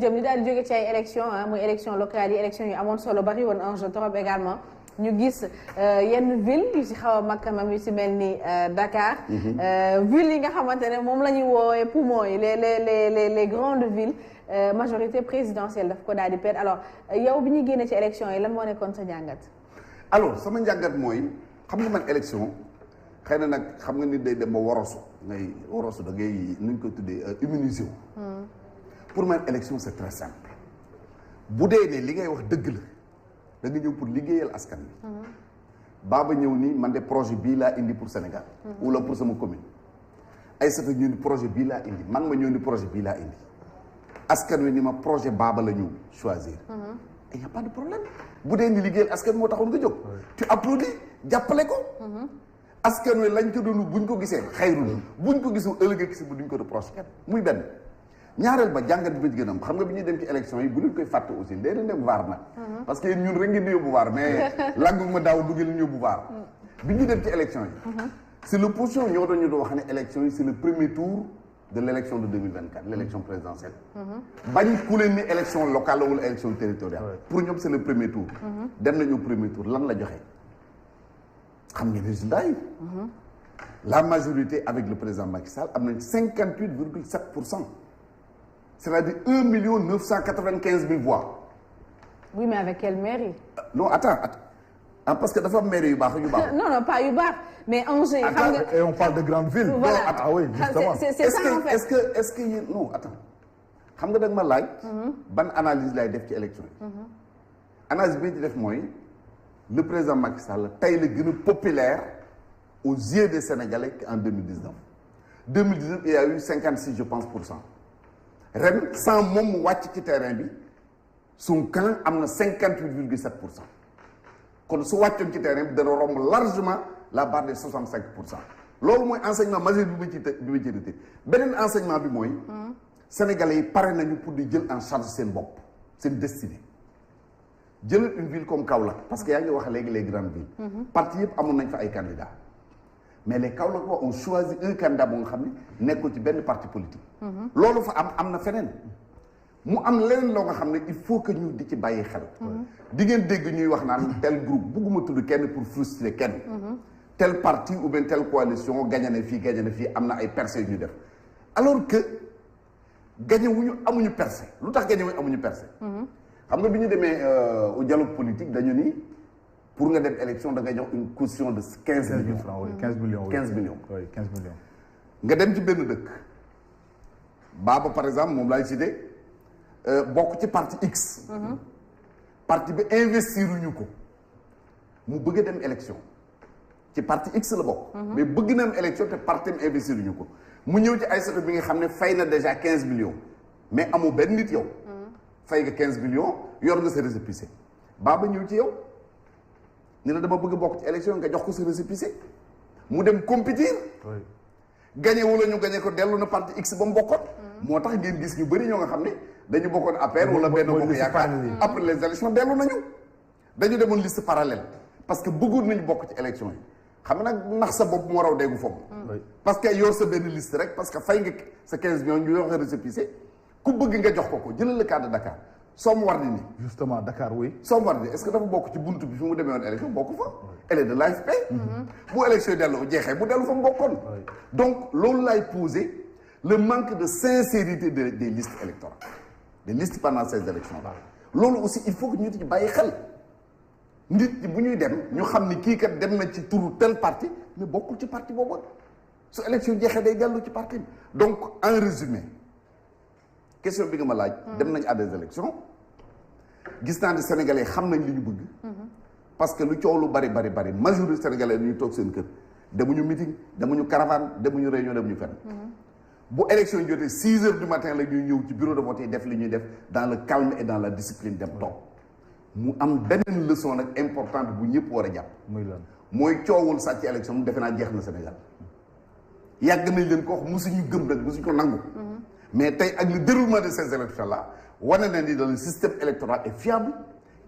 jëm ñu daal di jóge ci ay élection muy élection locale yi élection yu amoon solo bari woon enjeu trop également ñu gis yenn ville yu si xaw a mag même yu si mel ni Dakar ville yi nga xamante ne moom la ñuy woowee poumon yi les grandes villes majorité présidentielle daf ko daal di perdre alors yow bi ñuy génne ci élection yi lan moo nekkoon sa njàngat. alors sama njàngat mooy xam nga man élection xëy na nag xam nga nit day dem ba worosu da ngay nuñ ko tuddee immunisé wu. pour man élection c'est très simple bu dee ne li ngay wax dëgg la da nga ñëw pour liggéeyal askan bi baaba ñëw ni man de projet bii laa indi pour Sénégal wala pour sama commune ay sata ñëw ni projet bii laa indi man ma ñëw ni projet bii laa indi askan wi ni ma projet baaba la ñu choisir et y a pas de problème bu dee ni liggéeyal askan moo taxoon nga jóg tu applaudis jàppale ko askan wi lañ ko doon buñ ko gisee xayrul buñ ko gisul ëllëg si bu duñ ko reproché kenn muy benn ñaareel ba jàngat bi ma ci gën a am xam nga bi ñuy dem ci élection yi bu leen koy fàtte aussi léeg-léeg dem vaar nag parce que ñun rek ngeen di yóbbu vaar mais làngu ma daaw dugg leen yóbbu vaar bi ñuy dem ci élection yi c'est l'opposition ñoo doon ñu doon wax ne élection yi c'est le premier tour de l'élection de 2024 l'élection présidentielle bañ ku leen ni élection locale wala élection territoriale pour ñoom c'est le premier tour dem nañu premier tour lan la joxe xam ngeen résultat yi la majorité avec le président Macky Sall am nañ 58,7%. C'est-à-dire 1 995 000 voix. Oui, mais avec quelle mairie? Non, attends. Parce que dafa am mairie yu baax yu baax. non, pas yu baax, mais Angers. Et on parle de grandes villes. Voilà. Non, attends, oui, justement. C'est ça en fait. Est-ce que yéen non, attends. xam nga da nga ma laaj. ban analyse lay def ci élection yi. analyse bi ci def mooy le président Macky Sall tey la gën a populaire aux yeux des Sénégalais en 2019. 2019 il y a eu 56 je pense %. ren sans moom mu wàcc ci terrain bi son camp am na 58,7%. kon su wàccoon ci terrain bi dana romb largement la barre des 65%. loolu mooy enseignement majeur bi ma ci retenir beneen enseignement bi mooy sénégalais yi pare nañu pour di jël en charge seen bopp seen destinée jëlal une ville comme Kaolack parce que yaa ngi wax léegi les grandes villes parti yëpp amoon nañ fa ay candidats mais les Kaolack waa on choisit un candidat bu nga xam ne nekkul ci benn parti politique loolu fa am na feneen mu am leneen loo nga xam ne il faut que ñu di ci bàyyi xel di ngeen dégg ñuy wax naan tel groupe bugguma tudd kenn pour frustrer kenn tel parti ou bien telle coalition gagné na fii am na ay percées yu ñu def alors que gagné wuñu amuñu percé lu tax gagné wuñu amuñu percé xam nga bi ñu demee au dialogue politique dañu ni pour nga dem élection da nga jox une caution de 15 millions francs, oui, 15 millions. 15 millions. Oui, 15 millions. nga dem ci benn dëkk Baba par exemple moom laay cité bokk ci parti X. parti bi investiruñu ko mu bëgg a dem élection ci parti X la bokk. mais bëgg na am élection te parti am investiruñu ko mu ñëw ci Aïssatou bi nga xam ne fay na déjà 15 millions mais amoo benn nit yow. fay nga 15 millions yor nga sa récépissé Baba ñëw ci yow. ni la dama bëgg bokk ci élection nga jox ko sa récépissé mu dem compétir gagné wala ñu gagné ko dellu na parti X ba mu bokkoon moo tax ngeen gis ñu bëri ñoo nga xam ne dañu bokkoon APR wala benn bokk yaakaar après les élections dellu nañu dañu demoon liste parallèle parce que bëggoon nañu bokk ci élection yi xam nga nag nax sa bopp moo raw déggu foofu parce que yor sa benn liste rek parce que fay nga sa 15 millions ñu yor sa récépissé ku bëgg nga jox ko jëlal le cas de Dakar Soham Wardini justement Dakar oui. Soham Wardini est-ce que dafa bokk ci buntu bi fi mu demee woon élection bokk fa. elle est de l'AFP. bu élection yi dellu jeexee bu dellu fa mu bokkoon. donc loolu laay poser le manque de sincérité des listes électorales des listes pendant ces élections là. loolu aussi il faut que ñu ci bàyyi xel nit ñi bu ñuy dem ñu xam ni kii kat dem na ci turu tel parti mais bokkul ci parti boobu su élection jeexee day dellu ci parti bi donc en résumé question bi nga ma laaj. dem nañ à des élections. gis naa ne sénégalais xam nañ li ñu bëgg parce que lu coow lu bari majorité sénégalais ñu toog seen kër demuñu meeting demuñu caravane demuñu réunion demuñu fenn bu élection yi jotee 6 heures du matin la ñuy ñëw ci bureau de vote yi def li ñuy def dans le calme et dans la discipline dem toog mu am beneen leçon nag importante bu ñëpp war a jàpp mooy coowul sàcc élection mu defe naa jeex na Sénégal yàgg nañ leen ko wax musuñu gëm nag musuñu ko nangu mais tey ak le déroulement de ces élections là wane na ni le système électoral est fiable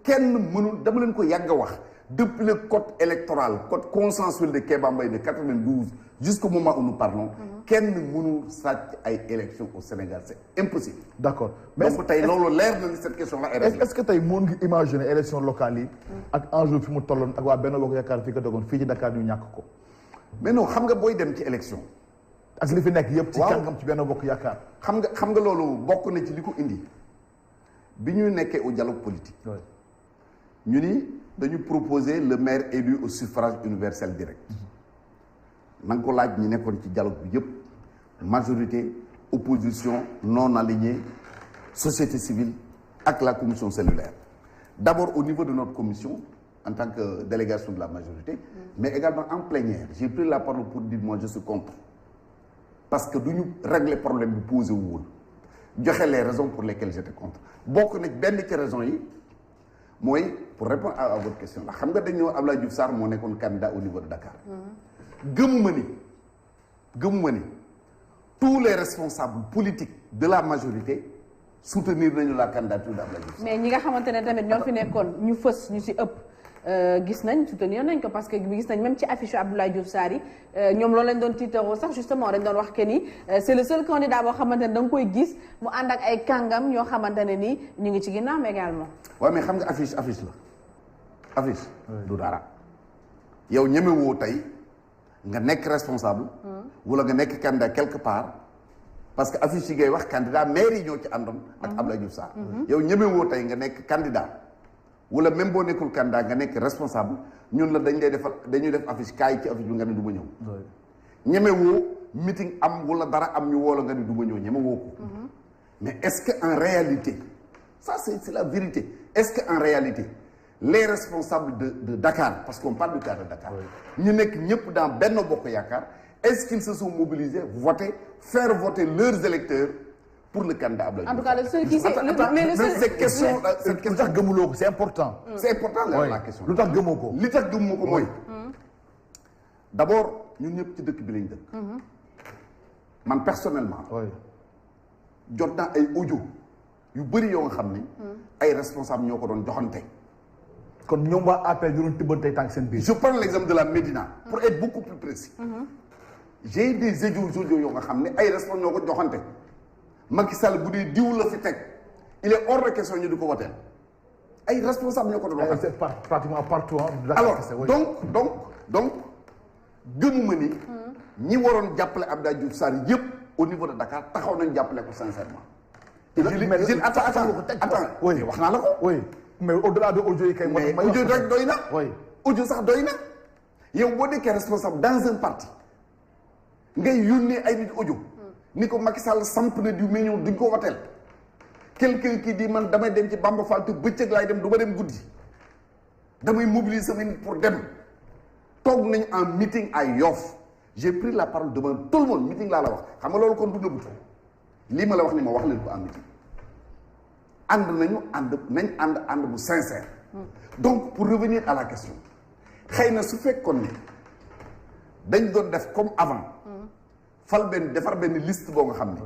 kenn mënul dama leen ko yàgg a wax depuis le code électoral code consensuel de Kéba Mbaye de 92 jusqu'au moment où nous parlons kenn mënul sàcc ay élections au Sénégal c'est impossible. d'accord mais donc tey loolu leer na ni cette question là est réglée. est-ce que tey mën nga imaginer élection locale yi ak enjeu fi mu tolloon ak waa Benno Bokk Yaakaar fi ko dogoon fii ci Dakar ñu ñàkk ko. mais non xam nga booy dem ci élection. ak li fi nekk yëpp. ci waaw kàngam ci Benno Bokk Yaakaar. xam nga loolu bokk na ci li ko indi bi ñu nekkee au dialogue politique. ñu ni dañu proposer le maire élu au suffrage universel direct. na nga ko laaj ñi nekkoon ci dialogue bi yëpp majorité opposition non alignée société civile ak la commission cellulaire d'abord au niveau de notre commission en tant que délégation de la majorité mais également en plénière j'ai pris la parole pour dire moi je suis contre parce que du ñu régler problème bi posé wu woon joxe les raisons pour lesquelles j'étais contre bokk na benn ci raison yi mooy pour répondre à votre question la xam nga dañoo Abdoulaye Diouf Sarr moo nekkoon candidat au niveau de Dakar gëmuma ni tous les responsables politiques de la majorité soutenir nañu la candidature d'Abdoulaye Diouf Sarr. mais ñi nga xamante ne tamit ñoo fi nekkoon ñu fës ñu si ëpp gis nañ soutenir nañ ko parce que gis nañ même ci affiche Abdoulaye Diouf Sarr yi ñoom loolu lañ doon tiitaroo sax justement dañ doon wax que ni c'est le seul candidat boo xamante ne da nga koy gis mu ànd ak ay kàngam ñoo xamante ne ni ñu ngi ci ginnaawam également. waaw mais xam nga affiche la affiche. du dara yow ñemewoo tey. nga nekk responsable wala nga nekk candidat quelque part parce que affiche yi ngay wax candidat maire yi ñoo ci àndoon ak Abdoulaye Diouf Sarr yow ñemewoo tey nga nekk candidat wala même boo nekkul candidat nga nekk responsable ñun la dañuy def affiche kaay ci affiche bi nga ne du ma ñëw ñemewoo meeting am wala dara am ñu woola nga ne du ma ñëw ñemewoo ko mais est-ce que en réalité ça c'est la vérité est-ce que en réalité les responsables de Dakar parce qu'on parle du cas de Dakar ñu nekk ñëpp dans Benno Bokk Yaakaar est-ce qu'ils se sont mobilisés faire voter leurs électeurs pour le candidat Abdoulaye Diouf. En tout cas le seul qui c'est cette question lu tax gëmuloo ko c'est important. c'est important la question. lu tax gëmoo ko. li tax gëmoo ko mooy. d'abord ñun ñëpp ci dëkk bi lañ dëkk. man personnellement. jot naa ay audio yu bëri yoo nga xam ni. ay responsables ñoo ko doon joxante. kon ñoom waa APR ñu doon tibbantey tànk seen biir. je prends l'exemple de la Médina pour être beaucoup plus précis. j'ai des audios yoo nga xam ne ay responsables ñoo ko joxante. Macky Sall bu dee diw la fi teg il est hors de question ñu di ko woteel ay responsables ñoo ko doon waxante. c'est pratiquement partout. alors donc gëmuma ni. ñi waroon jàppale Abdoulaye Diouf Sarr yëpp au niveau de Dakar taxaw nañ jàppale ko sincèrement. attends oui wax naa la ko. oui mais au-delà de audio yi kay. mais audio rek doy na. oui audio sax doy na. yow boo nekkee responsable dans un parti ngay yónnee ay nit audio. ni ko Macky Sall samp na diw mais ñëw duñ ko woteel. quelqu'un qui dit man damay dem ci Bamba Fall te bëccëg laay dem du ma dem guddi. damay mobiliser sama nit pour dem. toog nañ en meeting à Yoff j'ai pris la parole devant tout le monde meeting laa la wax xam nga loolu kon du nëbbutu lii ma la wax ni ma wax leen ko en meeting. ànd bu sincère. donc pour revenir à la question xëy na su fekkoon ni dañ doon def comme avant. defar benn liste boo nga xam ne.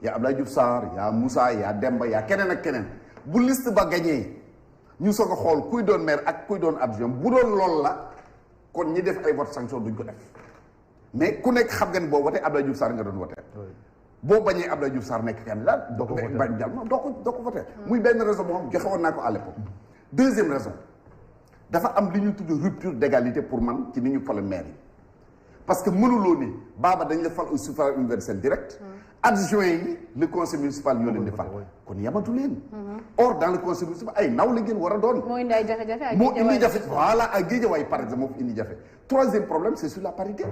yaa Abdoulaye Diouf Sarr yaa Moussa yaa Demba yaa keneen ak keneen bu liste ba gagné ñu soog a xool kuy doon maire ak kuy doon adjoint bu doon lool la kon ñi def ay vote sanction duñ ko def mais ku nekk xam nga ni boo wotee Abdoulaye Diouf Sarr nga doon wotee. boo bañee Abdoulaye Diouf Sarr nekk candidat. doo ko voté bañ jàll non doo ko voté. muy benn raison boo xam joxe woon naa ko à l'époque. deuxième raison dafa am li ñu tudd rupture d'égalité pour man ci ni ñu fale maire yi parce que mënuloo ni baaba dañ la fal au suffrage universel direct. adjoint yi le conseil municipal ñoo leen di fal kon yamatu leen. or dans le conseil municipal ay naw la ngeen war a doon. moo indi ay jafe-jafe ak moo indi jafe voilà ak Guédiawaye par exemple moo fi indi jafe. troisième problème c'est sur la parité.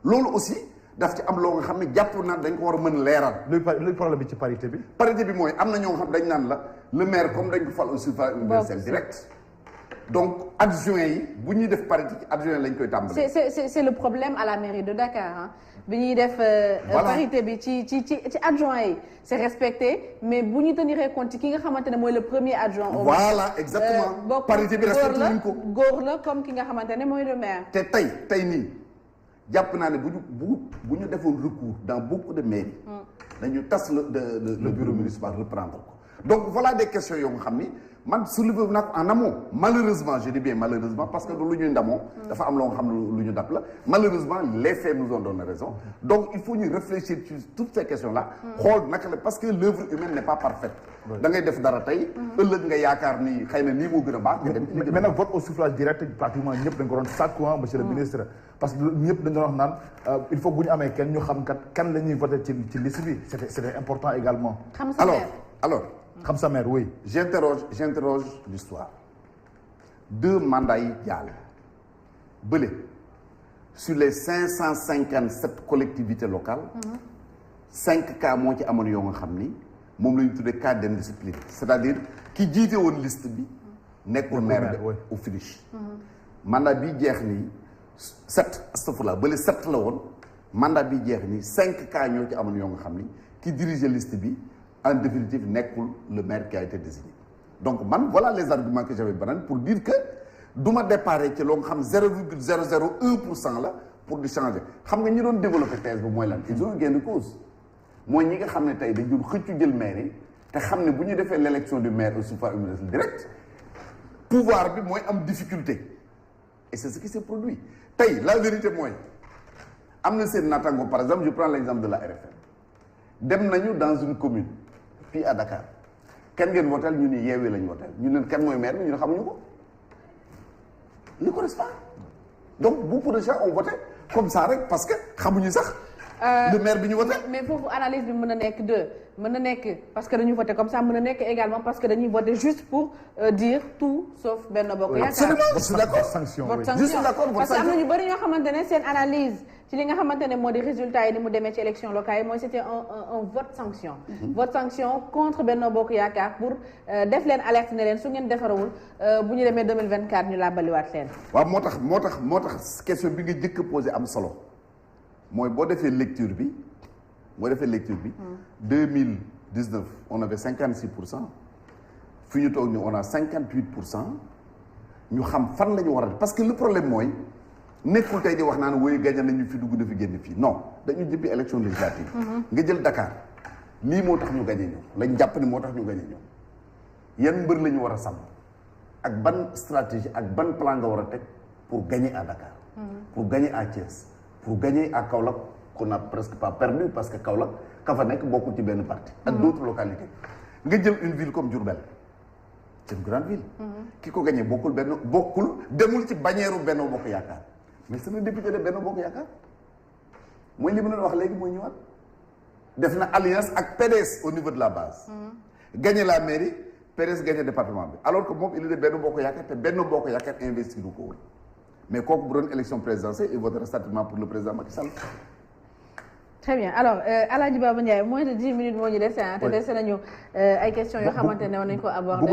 loolu aussi daf ci am loo nga xam ne jàpp naa dañ ko war a mën leeral. luy problème bi ci parité bi. parité bi mooy am na ñoo xam dañ naan la le maire comme dañ ko fal au suffrage universel direct. donc adjoint yi bu ñuy def parité ci adjoint lañ koy tàmbali. c'est le problème à la mairie de Dakar ah bi ñuy def. parité bi ci adjoint yi c'est respecté mais bu ñu tenir compte ki nga xamante ne mooy le premier adjoint. voilà exactement parité bi respecté wuñ ko góor la comme ki nga xamante ne mooy le maire. te tey nii jàpp naa ne bu ñu defoon recours dans beaucoup de mairies. dañu tas le bureau municipal reprendre ko donc voilà des questions yoo nga xam ni man soulevé naa ko en amont malheureusement je dis bien malheureusement parce que du lu ñuy ndamoo dafa am loo nga xam ne lu ñu dab la malheureusement les faits nous ont donné raison donc il faut ñu réfléchir sur toutes ces questions là xool naka la parce que l'œuvre humaine n'est pas parfaite da ngay def dara tey ëllëg nga yaakaar ni xëy na nii moo gën a baax nga dem mais nag vote au suffrage direct pratiquement ñëpp dañ ko doon sàkku monsieur le ministre parce que ñëpp dañ doon wax naan il faut bu ñu amee kenn ñu xam kat kan la ñuy voté ci liste bi c'était important également alors xam sa maire oui. j'interroge l'histoire 2 mandats yi jàll bële sur les 557 collectivités locales 5 cas moo ci amoon yoo nga xam ni moom la ñu tuddee cas d'indiscipline c'est-à-dire ki jiite woon liste bi nekkul maire bi au finish mandat bi jeex nii 7 astafurlah bële 7 la woon mandat bi jeex nii 5 cas ñoo ci amoon yoo nga xam ni ki diriger liste bi en définitive nekkul le maire qui a été désigné donc man voilà les arguments que j'avais banaan pour dire que du ma déparé ci loo nga xam 0,001% la pour di changer xam nga ñi doon développer thèse bi mooy lan ils ont eu gain de cause mooy ñi nga xam ne tey dañ doon xëccu jël maire yi te xam ne bu ñu defee l'élection du maire au suffrage universel direct pouvoir bi mooy am difficulté et c'est ce qui s'est produit tey la vérité mooy am na seen naataango par exemple je prends l'exemple de la RFM dem nañu dans une commune fii à Dakar kenn ngeen woteel ñu ni Yewwi lañ woteel ñu leen kan mooy maire bi ñu ne xamuñu ko ils ne connaissent pas donc beaucoup de gens ont voté comme ça rek parce que xamuñu sax le maire bi ñu voté mais foofu analyse bi mën na nekk mën na nekk parce que dañu voté comme ça mën na nekk également parce que dañuy voté juste pour dire tout sauf Benno Bokk Yaakaar. absolument je suis d'accord sanction votre oui. sanction je suis d'accord parce que am na ñu bëri ñoo xamante ne seen analyse ci li nga xamante ne moo di résultat yi ni mu demee ci élection locale yi mooy c'était un vote sanction. vote sanction contre Benno Bokk Yaakaar pour def leen alerte ne leen su ngeen defarawul bu ñu demee 2024 ñu làbbaliwaat leen. waaw moo tax question bi nga jëkk a posé am solo mooy boo defee lecture bi 2019 on avait 56% fi ñu toog ni on a 58% ñu xam fan la ñu war a parce que le problème mooy nekkul tey di wax naan woy gagné nañu fi dugg na fi génn fii non dañu jëppi élection législative nga jël Dakar lii moo tax ñu gagné ñëw lañ jàpp ni moo tax ñu gagné ñëw yan mbër la ñu war a sàmm ak ban stratégie ak ban plan nga war a teg pour gagner à Dakar pour gagner à Thiès pour gagner à Kaolack qu'on n'a presque pas perdu parce que Kaolack ka fa nekk bokkul ci benn parti ak d'autres localités nga jël une ville comme Diourbel c'est une grande ville ki ko gagné bokkul demul ci bannière Benno Bokk Yaakaar mais c'est le député de Benno Bokk Yaakaar mooy li ma leen wax léegi mooy ñëwaat def na alliance ak PDS au niveau de la base gagné la mairie PDS gagné département bi alors que moom il est de Benno Bokk Yaakaar te Benno Bokk Yaakaar investir ko woon mais kooku bu doon élection présidentielle il votera certainement pour le président Macky Sall. très bien alors Alaaji Baba Ndiaye moins de 10 minutes moo ñu dese te dese nañu ay questions yoo xamante ne war nañu ko aborder.